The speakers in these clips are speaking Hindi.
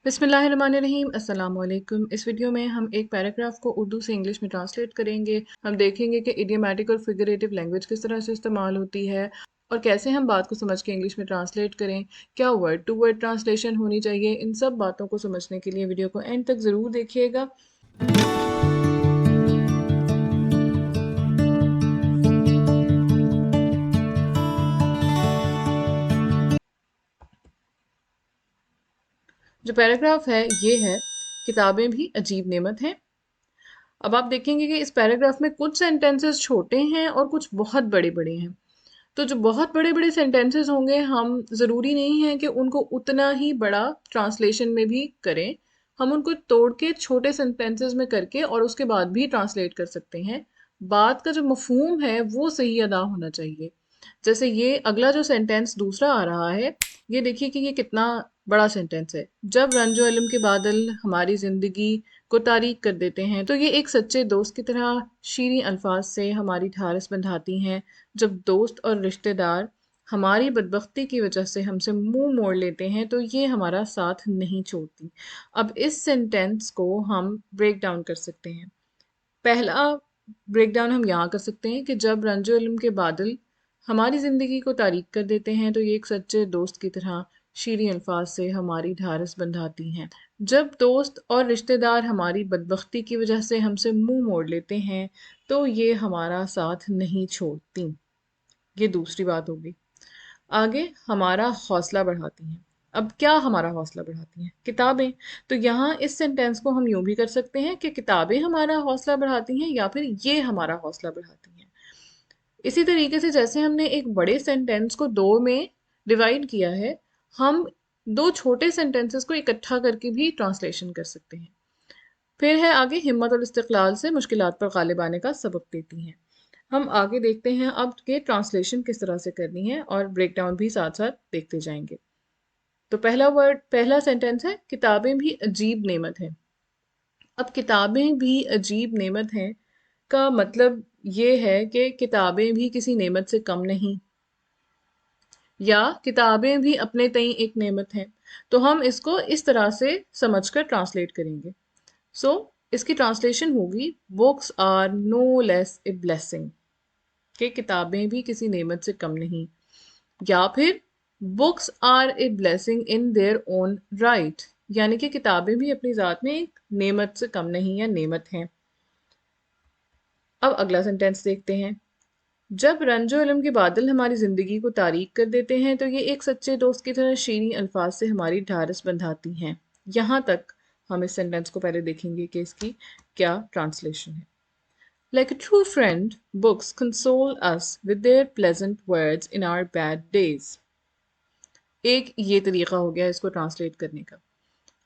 बिस्मिल्लाहिर्रहमानिर्रहीम अस्सलाम वालेकुम। इस वीडियो में हम एक पैराग्राफ को उर्दू से इंग्लिश में ट्रांसलेट करेंगे। हम देखेंगे कि इडियोमैटिक और फिगरेटिव लैंग्वेज किस तरह से इस्तेमाल होती है और कैसे हम बात को समझ के इंग्लिश में ट्रांसलेट करें, क्या वर्ड टू वर्ड ट्रांसलेशन होनी चाहिए। इन सब बातों को समझने के लिए वीडियो को एंड तक ज़रूर देखिएगा। जो पैराग्राफ है ये है, किताबें भी अजीब नेमत हैं। अब आप देखेंगे कि इस पैराग्राफ में कुछ सेंटेंसेस छोटे हैं और कुछ बहुत बड़े बड़े हैं। तो जो बहुत बड़े बड़े सेंटेंसेस होंगे, हम ज़रूरी नहीं है कि उनको उतना ही बड़ा ट्रांसलेशन में भी करें। हम उनको तोड़ के छोटे सेंटेंसेस में करके और उसके बाद भी ट्रांसलेट कर सकते हैं। बात का जो मफहूम है वो सही अदा होना चाहिए। जैसे ये अगला जो सेंटेंस दूसरा आ रहा है, ये देखिए कि ये कितना बड़ा सेंटेंस है। जब रंजो इल्म के बादल हमारी ज़िंदगी को तारीक कर देते हैं, तो ये एक सच्चे दोस्त की तरह शीरीं अल्फाज से हमारी ठारस बंधाती हैं। जब दोस्त और रिश्तेदार हमारी बदबख्ती की वजह से हमसे मुंह मोड़ लेते हैं, तो ये हमारा साथ नहीं छोड़ती। अब इस सेंटेंस को हम ब्रेक डाउन कर सकते हैं। पहला ब्रेक डाउन हम यहाँ कर सकते हैं कि जब रंजो इल्म के बादल हमारी ज़िंदगी को तारीक कर देते हैं, तो ये एक सच्चे दोस्त की तरह शीरीं अल्फाज से हमारी ढारस बंधाती हैं। जब दोस्त और रिश्तेदार हमारी बदबख्ती की वजह से हमसे मुंह मोड़ लेते हैं, तो ये हमारा साथ नहीं छोड़ती। ये दूसरी बात होगी। आगे हमारा हौसला बढ़ाती हैं। अब क्या हमारा हौसला बढ़ाती हैं? किताबें। तो यहाँ इस सेंटेंस को हम यूं भी कर सकते हैं कि किताबें हमारा हौसला बढ़ाती हैं, या फिर ये हमारा हौसला बढ़ाती हैं। इसी तरीके से जैसे हमने एक बड़े सेंटेंस को दो में डिवाइड किया है, हम दो छोटे सेंटेंसेस को इकट्ठा करके भी ट्रांसलेशन कर सकते हैं। फिर है आगे, हिम्मत और इस्तिक़लाल से मुश्किलात पर गालिब आने का सबक देती हैं। हम आगे देखते हैं अब के ट्रांसलेशन किस तरह से करनी है और ब्रेक डाउन भी साथ साथ देखते जाएंगे। तो पहला सेंटेंस है, किताबें भी अजीब नेमत हैं। अब किताबें भी अजीब नेमत हैं का मतलब ये है कि किताबें भी किसी नेमत से कम नहीं, या किताबें भी अपने तई एक नेमत हैं। तो हम इसको इस तरह से समझकर ट्रांसलेट करेंगे। सो इसकी ट्रांसलेशन होगी, books are no less a blessing, कि किताबें भी किसी नेमत से कम नहीं। या फिर books are a blessing in their own right, यानी कि किताबें भी अपनी ज़ात में एक नेमत से कम नहीं या नेमत हैं। अब अगला सेंटेंस देखते हैं। जब रंजो इल्म के बादल हमारी ज़िंदगी को तारीक कर देते हैं, तो ये एक सच्चे दोस्त की तरह शीरीं अल्फाज से हमारी ढारस बंधाती हैं। यहाँ तक हम इस सेंटेंस को पहले देखेंगे कि इसकी क्या ट्रांसलेशन है। Like a true friend, books console us with their pleasant words in our bad days. एक ये तरीका हो गया इसको ट्रांसलेट करने का।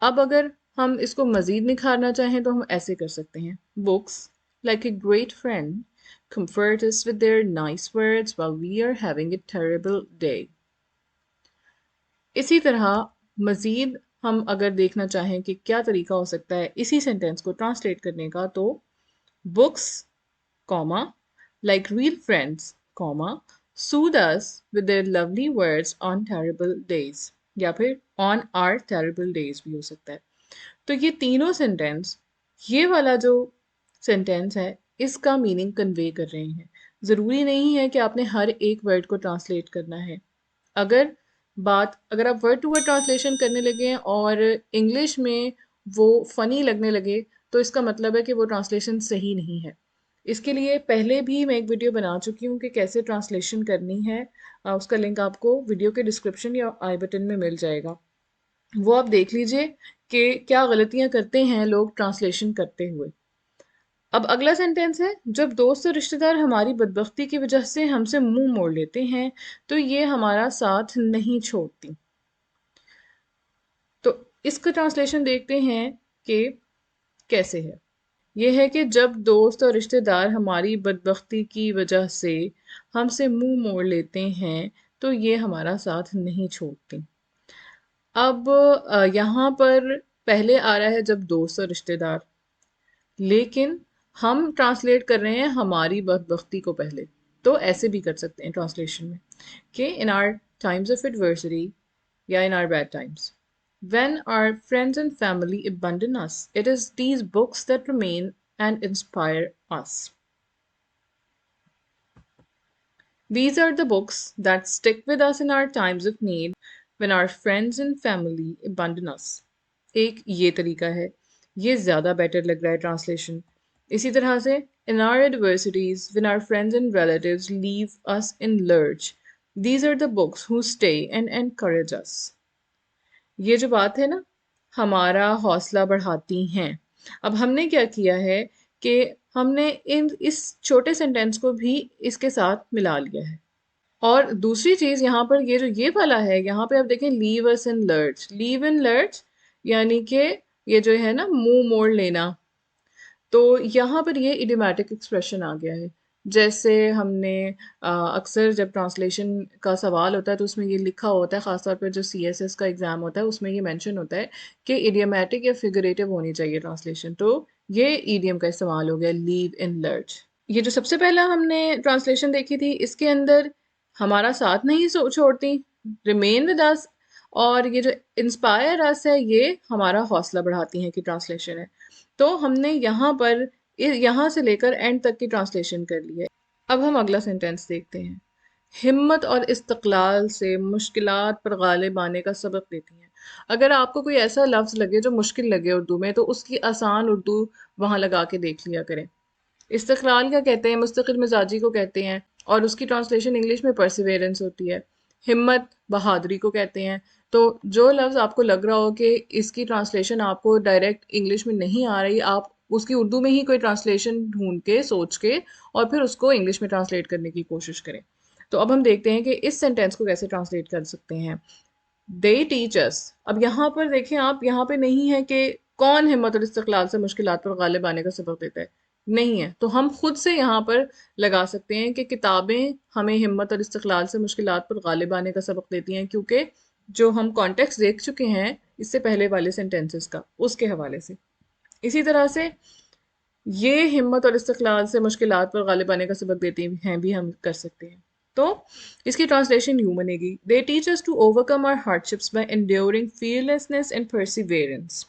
अब अगर हम इसको मज़ीद निखारना चाहें तो हम ऐसे कर सकते हैं, Books, like a great friend, comfort us with their nice words while we are having a terrible day. इसी तरह मज़ीद हम अगर देखना चाहें कि क्या तरीका हो सकता है इसी सेंटेंस को ट्रांसलेट करने का, तो Books, comma, like real friends, comma, soothe us with their lovely words on terrible days, या फिर on our terrible days भी हो सकता है। तो ये तीनों सेंटेंस, ये वाला जो सेंटेंस है, इसका मीनिंग कन्वे कर रहे हैं। ज़रूरी नहीं है कि आपने हर एक वर्ड को ट्रांसलेट करना है। अगर आप वर्ड टू वर्ड ट्रांसलेशन करने लगे और इंग्लिश में वो फ़नी लगने लगे, तो इसका मतलब है कि वो ट्रांसलेशन सही नहीं है। इसके लिए पहले भी मैं एक वीडियो बना चुकी हूँ कि कैसे ट्रांसलेशन करनी है। उसका लिंक आपको वीडियो के डिस्क्रिप्शन या आई बटन में मिल जाएगा। वो आप देख लीजिए कि क्या गलतियाँ करते हैं लोग ट्रांसलेशन करते हुए। अब अगला सेंटेंस है, जब दोस्त और रिश्तेदार हमारी बदबख्ती की वजह से हमसे मुंह मोड़ लेते हैं, तो ये हमारा साथ नहीं छोड़ती। तो इसका ट्रांसलेशन देखते हैं कि कैसे है। यह है कि जब दोस्त और रिश्तेदार हमारी बदबख्ती की वजह से हमसे मुंह मोड़ लेते हैं, तो ये हमारा साथ नहीं छोड़ती। अब यहाँ पर पहले आ रहा है जब दोस्त और रिश्तेदार, लेकिन हम ट्रांसलेट कर रहे हैं हमारी बदबख्ती को पहले। तो ऐसे भी कर सकते हैं ट्रांसलेशन में कि in our times of adversary या in our bad times. When our friends and family abandon us, it is these books that remain and inspire us. These are the books that stick with us in our times of need when our friends and family abandon us. एक ये तरीका है, ये ज़्यादा बेटर लग रहा है ट्रांसलेशन. इसी तरह से in our adversities when our friends and relatives leave us in lurch, these are the books who stay and encourage us. ये जो बात है ना, हमारा हौसला बढ़ाती हैं. अब हमने क्या किया है कि हमने इन इस छोटे सेंटेंस को भी इसके साथ मिला लिया है. और दूसरी चीज यहाँ पर ये जो ये वाला है, यहाँ पे आप देखें लीव अस इन लर्च. लीव इन लर्च यानी कि ये जो है ना मुंह मोड़ लेना. तो यहाँ पर ये इडियोमैटिक एक्सप्रेशन आ गया है. जैसे हमने अक्सर जब ट्रांसलेशन का सवाल होता है तो उसमें ये लिखा होता है, खासतौर पर जो सीएसएस का एग्जाम होता है उसमें ये मेंशन होता है कि इडियोमैटिक या फिगरेटिव होनी चाहिए ट्रांसलेशन. तो ये ईडियम का इस्तेमाल हो गया, लीव इन लर्च. ये जो सबसे पहला हमने ट्रांसलेशन देखी थी इसके अंदर हमारा साथ नहीं छोड़ती, रिमेन विद अस, और ये जो इंस्पायर अस है ये हमारा हौसला बढ़ाती हैं की ट्रांसलेशन है. तो हमने यहाँ पर यहाँ से लेकर एंड तक की ट्रांसलेशन कर ली है. अब हम अगला सेंटेंस देखते हैं. हिम्मत और इस्तक़लाल से मुश्किलात पर गालिब आने का सबक देती हैं. अगर आपको कोई ऐसा लफ्ज़ लगे जो मुश्किल लगे उर्दू में तो उसकी आसान उर्दू वहाँ लगा के देख लिया करें. इस्तक़लाल क्या कहते हैं? मुस्तकिल मिजाजी को कहते हैं और उसकी ट्रांसलेशन इंग्लिश में परसिवेरेंस होती है. हिम्मत बहादुरी को कहते हैं. तो जो लफ्ज़ आपको लग रहा हो कि इसकी ट्रांसलेशन आपको डायरेक्ट इंग्लिश में नहीं आ रही, आप उसकी उर्दू में ही कोई ट्रांसलेशन ढूंढ के सोच के और फिर उसको इंग्लिश में ट्रांसलेट करने की कोशिश करें. तो अब हम देखते हैं कि इस सेंटेंस को कैसे ट्रांसलेट कर सकते हैं. दे टीच अस. अब यहाँ पर देखें आप, यहाँ पे नहीं है कि कौन हिम्मत और इस्तक़लाल से मुश्किलात पर गालिब आने का सबक देता है, नहीं है. तो हम खुद से यहाँ पर लगा सकते हैं कि किताबें हमें हिम्मत और इस्तक़लाल से मुश्किलात पर गालिब आने का सबक देती हैं, क्योंकि जो हम कॉन्टेक्स्ट देख चुके हैं इससे पहले वाले सेंटेंसेस का, उसके हवाले से. इसी तरह से ये हिम्मत और इस्तक़लाल से मुश्किलात पर गालिब आने का सबक देती हैं भी हम कर सकते हैं. तो इसकी ट्रांसलेशन यूं बनेगी. They teach us to overcome our hardships by enduring fearlessness and perseverance.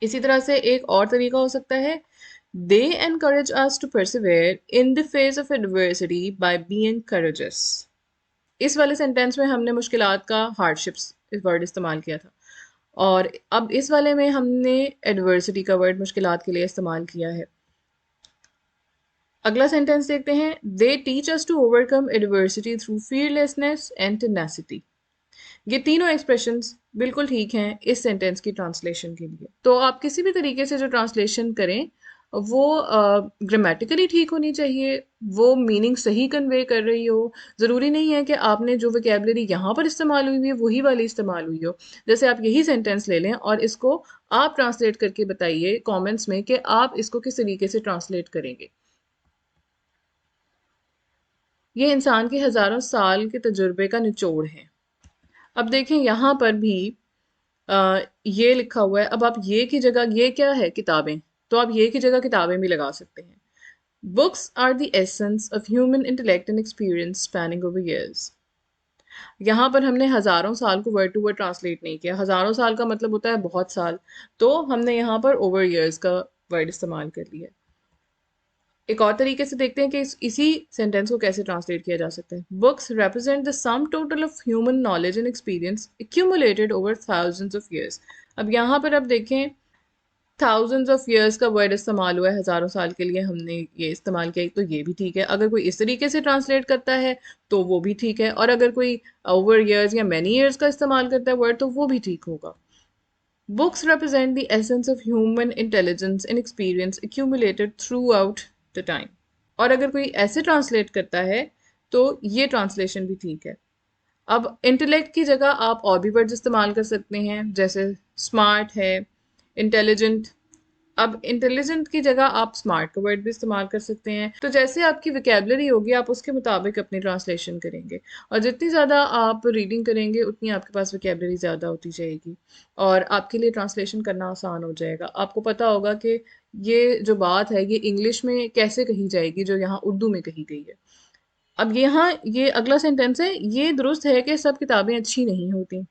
इसी तरह से एक और तरीका हो सकता है. They encourage us to persevere in the face of adversity by being courageous. इस वाले सेंटेंस में हमने मुश्किलात का हार्डशिप्स इस वर्ड इस्तेमाल किया था, और अब इस वाले में हमने एडवर्सिटी का वर्ड मुश्किलात के लिए इस्तेमाल किया है. अगला सेंटेंस देखते हैं. They teach us to overcome adversity through fearlessness and tenacity. ये तीनों एक्सप्रेशंस बिल्कुल ठीक हैं इस सेंटेंस की ट्रांसलेशन के लिए. तो आप किसी भी तरीके से जो ट्रांसलेशन करें वो ग्रामेटिकली ठीक होनी चाहिए, वो मीनिंग सही कन्वे कर रही हो. ज़रूरी नहीं है कि आपने जो वोकैबुलरी यहाँ पर इस्तेमाल हुई है वही वाली इस्तेमाल हुई हो. जैसे आप यही सेंटेंस ले लें और इसको आप ट्रांसलेट करके बताइए कमेंट्स में कि आप इसको किस तरीके से ट्रांसलेट करेंगे. ये इंसान के हज़ारों साल के तजुर्बे का निचोड़ है. अब देखें यहाँ पर भी ये लिखा हुआ है. अब आप ये की जगह, ये क्या है? किताबें. तो आप ये की जगह किताबें भी लगा सकते हैं. Books are the essence of human intellect and experience spanning over years. यहाँ पर हमने हज़ारों साल को वर्ड टू वर्ड ट्रांसलेट नहीं किया. हज़ारों साल का मतलब होता है बहुत साल, तो हमने यहाँ पर ओवर ईयर्स का वर्ड इस्तेमाल कर लिया. एक और तरीके से देखते हैं कि इसी सेंटेंस को कैसे ट्रांसलेट किया जा सकता है. Books represent the sum total of human knowledge and experience accumulated over thousands of years. अब यहाँ पर अब देखें थाउजेंड्स ऑफ ईयर्स का वर्ड इस्तेमाल हुआ है, हज़ारों साल के लिए हमने ये इस्तेमाल किया, तो ये भी ठीक है. अगर कोई इस तरीके से ट्रांसलेट करता है तो वो भी ठीक है, और अगर कोई ओवर ईयर्स या मैनी ईयर्स का इस्तेमाल करता है वर्ड तो वो भी ठीक होगा. Books represent the essence of human intelligence and experience accumulated through out the time. और अगर कोई ऐसे ट्रांसलेट करता है तो ये ट्रांसलेशन भी ठीक है. अब इंटेलेक्ट की जगह आप और भी वर्ड्स इस्तेमाल कर सकते हैं, जैसे स्मार्ट है, इंटेलिजेंट. अब इंटेलिजेंट की जगह आप स्मार्ट का वर्ड भी इस्तेमाल कर सकते हैं. तो जैसे आपकी वोकैबुलरी होगी आप उसके मुताबिक अपनी ट्रांसलेशन करेंगे, और जितनी ज़्यादा आप रीडिंग करेंगे उतनी आपके पास वोकैबुलरी ज़्यादा होती जाएगी और आपके लिए ट्रांसलेशन करना आसान हो जाएगा. आपको पता होगा कि ये जो बात है ये इंग्लिश में कैसे कही जाएगी जो यहाँ उर्दू में कही गई है. अब यहाँ ये अगला सेंटेंस है. ये दुरुस्त है कि सब किताबें अच्छी नहीं होती.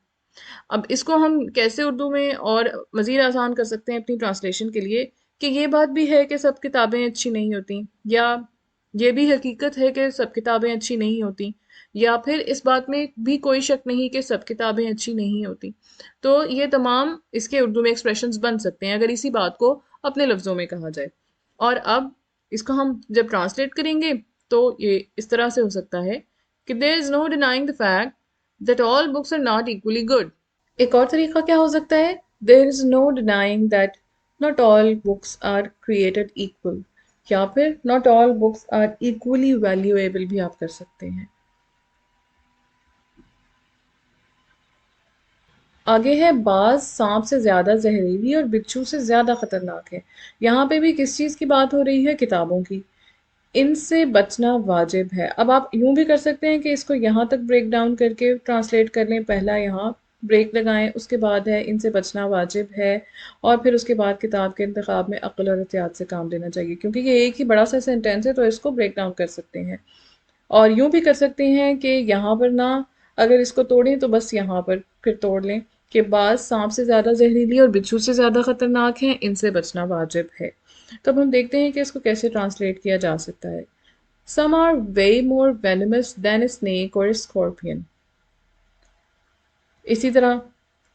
अब इसको हम कैसे उर्दू में और मज़ीद आसान कर सकते हैं अपनी ट्रांसलेशन के लिए, कि ये बात भी है कि सब किताबें अच्छी नहीं होती, या ये भी हकीकत है कि सब किताबें अच्छी नहीं होती, या फिर इस बात में भी कोई शक नहीं कि सब किताबें अच्छी नहीं होती। तो ये तमाम इसके उर्दू में एक्सप्रेशंस बन सकते हैं अगर इसी बात को अपने लफ्ज़ों में कहा जाए। और अब इसको हम जब ट्रांसलेट करेंगे तो ये इस तरह से हो सकता है कि there is no denying the fact that all books are not equally good. एक और तरीका क्या हो सकता है, there is no denying that not all books are created equal, या फिर not all books are equally valuable भी आप कर सकते हैं। आगे है, बाज सांप से ज्यादा जहरीली और बिच्छू से ज्यादा खतरनाक है। यहाँ पे भी किस चीज की बात हो रही है, किताबों की। इनसे बचना वाजिब है। अब आप यूं भी कर सकते हैं कि इसको यहाँ तक ब्रेक डाउन करके ट्रांसलेट कर लें, पहला यहाँ ब्रेक लगाएं, उसके बाद है इनसे बचना वाजिब है, और फिर उसके बाद किताब के इंतखाब में अक्ल और एहतियात से काम लेना चाहिए, क्योंकि ये एक ही बड़ा सा सेंटेंस है तो इसको ब्रेक डाउन कर सकते हैं। और यूं भी कर सकते हैं कि यहाँ पर ना, अगर इसको तोड़ें तो बस यहाँ पर फिर तोड़ लें कि बाज सांप से ज़्यादा जहरीली और बिच्छू से ज़्यादा खतरनाक हैं, इनसे बचना वाजिब है। तो अब हम देखते हैं कि इसको कैसे ट्रांसलेट किया जा सकता है। Some are way more venomous than a snake or a scorpion. इसी तरह,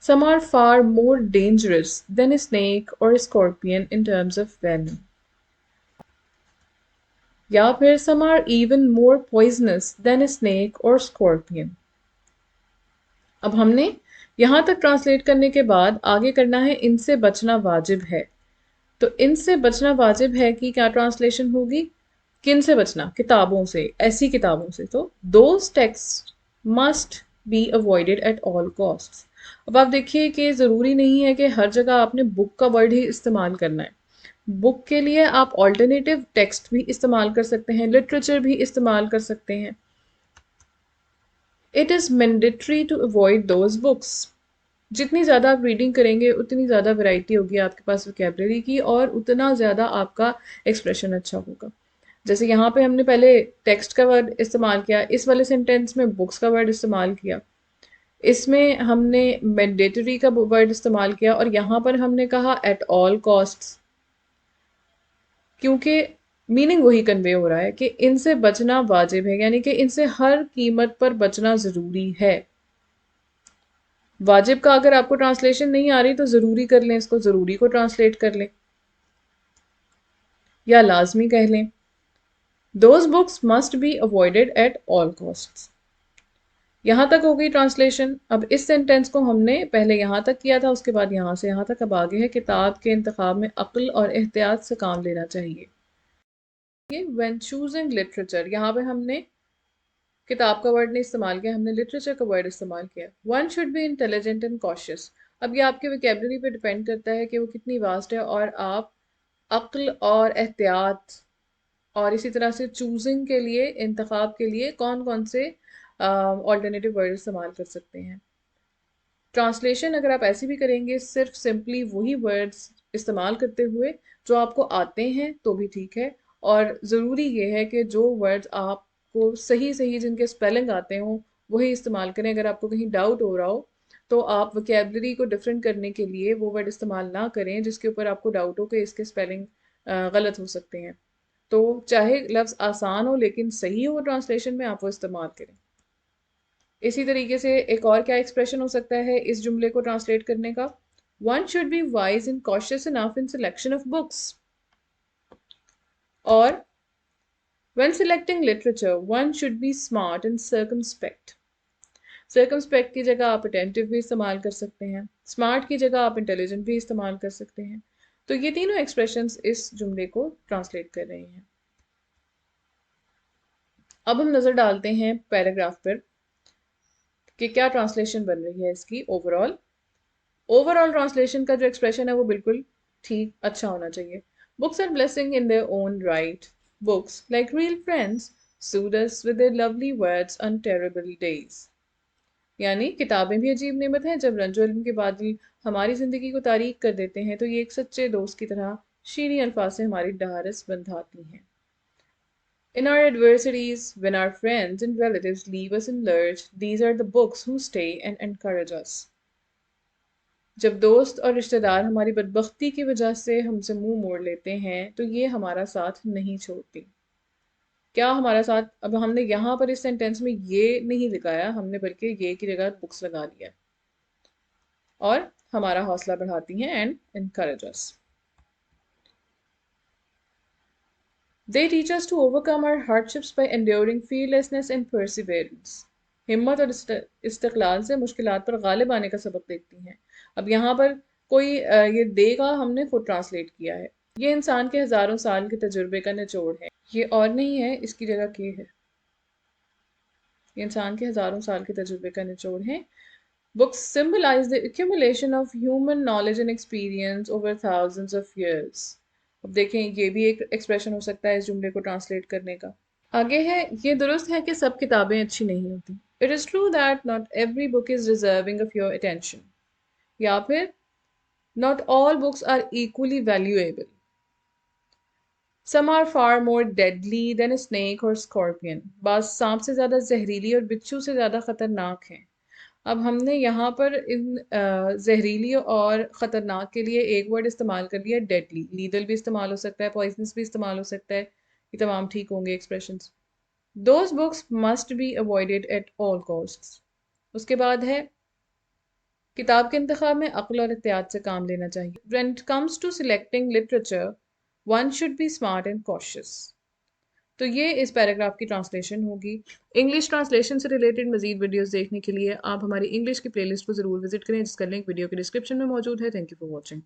some are far more dangerous than a snake or a scorpion in terms of venom. या फिर some are even more poisonous than a snake or scorpion. अब हमने यहाँ तक ट्रांसलेट करने के बाद आगे करना है इनसे बचना वाजिब है। तो इनसे बचना वाजिब है कि क्या ट्रांसलेशन होगी, किन से बचना, किताबों से, ऐसी किताबों से। तो those text must be avoided at all cost. अब आप देखिए कि ज़रूरी नहीं है कि हर जगह आपने बुक का वर्ड ही इस्तेमाल करना है। बुक के लिए आप ऑल्टरनेटिव टेक्स्ट भी इस्तेमाल कर सकते हैं, लिटरेचर भी इस्तेमाल कर सकते हैं। It is mandatory to avoid those books. जितनी ज़्यादा आप रीडिंग करेंगे उतनी ज़्यादा वैरायटी होगी आपके पास वोकेबलरी की, और उतना ज़्यादा आपका एक्सप्रेशन अच्छा होगा। जैसे यहाँ पे हमने पहले टेक्स्ट का वर्ड इस्तेमाल किया, इस वाले सेंटेंस में बुक्स का वर्ड इस्तेमाल किया, इसमें हमने मैंडेटरी का वर्ड इस्तेमाल किया, और यहाँ पर हमने कहा एट ऑल कॉस्ट्स, क्योंकि मीनिंग वही कन्वे हो रहा है कि इनसे बचना वाजिब है, यानी कि इनसे हर कीमत पर बचना ज़रूरी है। वाजिब का अगर आपको ट्रांसलेशन नहीं आ रही तो ज़रूरी कर लें, इसको ज़रूरी को ट्रांसलेट कर लें, या लाजमी कह लें। Those books must be avoided at all costs. यहाँ तक हो गई ट्रांसलेशन। अब इस सेंटेंस को हमने पहले यहाँ तक किया था, उसके बाद यहाँ से यहाँ तक। अब आगे है, किताब के इंतखाब में अक्ल और एहतियात से काम लेना चाहिए। व्हेन चूजिंग लिटरेचर, यहाँ पे हमने किताब का वर्ड नहीं इस्तेमाल किया, हमने लिटरेचर का वर्ड इस्तेमाल किया। One should be intelligent and cautious. अब ये आपके वोकेबलरी पे डिपेंड करता है कि वो कितनी वास्ट है, और आप अक्ल और एहतियात और इसी तरह से चूजिंग के लिए, इंतखाब के लिए कौन कौन से ऑल्टरनेटिव वर्ड इस्तेमाल कर सकते हैं। ट्रांसलेशन अगर आप ऐसे भी करेंगे, सिर्फ सिंपली वही वर्ड्स इस्तेमाल करते हुए जो आपको आते हैं, तो भी ठीक है। और ज़रूरी ये है कि जो वर्ड्स आपको सही सही जिनके स्पेलिंग आते हों वही इस्तेमाल करें। अगर आपको कहीं डाउट हो रहा हो तो आप वोकेबलरी को डिफरेंट करने के लिए वो वर्ड इस्तेमाल ना करें जिसके ऊपर आपको डाउट हो कि इसके स्पेलिंग गलत हो सकते हैं। तो चाहे लफ्ज़ आसान हो लेकिन सही हो ट्रांसलेशन में, आप वो इस्तेमाल करें। इसी तरीके से एक और क्या एक्सप्रेशन हो सकता है इस जुमले को ट्रांसलेट करने का, one should be wise and cautious enough in selection of books. और when selecting literature one should be smart and circumspect। circumspect की जगह आप attentive भी इस्तेमाल कर सकते हैं, smart की जगह आप intelligent भी इस्तेमाल कर सकते हैं। तो ये तीनों expressions इस जुमले को ट्रांसलेट कर रही हैं। अब हम नज़र डालते हैं पैराग्राफ पर कि क्या ट्रांसलेशन बन रही है इसकी ओवरऑल। ओवरऑल ट्रांसलेशन का जो एक्सप्रेशन है वो बिल्कुल ठीक, अच्छा होना चाहिए। Books are blessing in their own right. Books like real friends soothe us with their lovely words on terrible days। यानी किताबें भी अजीब नेमत हैं, जब रंजो इल्म के बादल हमारी ज़िंदगी को तारीक कर देते हैं तो ये एक सच्चे दोस्त की तरह शीरीं अल्फाज से हमारी ढारस बंधाती हैं। In our adversities, when our friends and relatives leave us in lurch, these are the books who stay and encourage us। जब दोस्त और रिश्तेदार हमारी बदबख्ती की वजह से हमसे मुंह मोड़ लेते हैं तो ये हमारा साथ नहीं छोड़ती। क्या हमारा साथ, अब हमने यहाँ पर इस सेंटेंस में ये नहीं लगाया, हमने बल्कि ये की जगह बुक्स लगा दिया और हमारा हौसला बढ़ाती हैं and encourage us. They teach us to overcome our hardships by enduring fearlessness and perseverance. हिम्मत और इस्तिक़लाल से मुश्किलात पर गालिब आने का सबक देती हैं। अब यहाँ पर कोई ये दे का हमने खुद ट्रांसलेट किया है। ये इंसान के हज़ारों साल के तजुर्बे का निचोड़ है। ये और नहीं है, इसकी जगह के है। ये इंसान के हज़ारों साल के तजुर्बे का निचोड़ है। Books symbolize the accumulation of human knowledge and experience over thousands of years. अब देखें, ये भी एक एक्सप्रेशन हो सकता है इस जुमले को ट्रांसलेट करने का। आगे है, ये दुरुस्त है कि सब किताबें अच्छी नहीं होती। It is true that not every book is deserving of your attention. या फिर not all books are equally valuable. Some are far more deadly than a snake or scorpion. बाज़ सांप से ज़्यादा जहरीली और बिच्छू से ज़्यादा ख़तरनाक हैं। अब हमने यहाँ पर इन जहरीली और ख़तरनाक के लिए एक वर्ड इस्तेमाल कर लिया, डेडली। लीदल भी इस्तेमाल हो सकता है, पॉइजनस भी इस्तेमाल हो सकता है। ये तमाम ठीक होंगे expressions. Those books must be avoided at all costs. उसके बाद है, किताब के इंतखाब में अक्ल और एहतियात से काम लेना चाहिए। When it comes to selecting literature one should be smart and cautious. तो ये इस पैराग्राफ की ट्रांसलेशन होगी। इंग्लिश ट्रांसलेशन से रिलेटेड मजीद वीडियोस देखने के लिए आप हमारी इंग्लिश की प्लेलिस्ट को ज़रूर विजिट करें, जिसका लिंक वीडियो के डिस्क्रिप्शन में मौजूद है। Thank you for watching.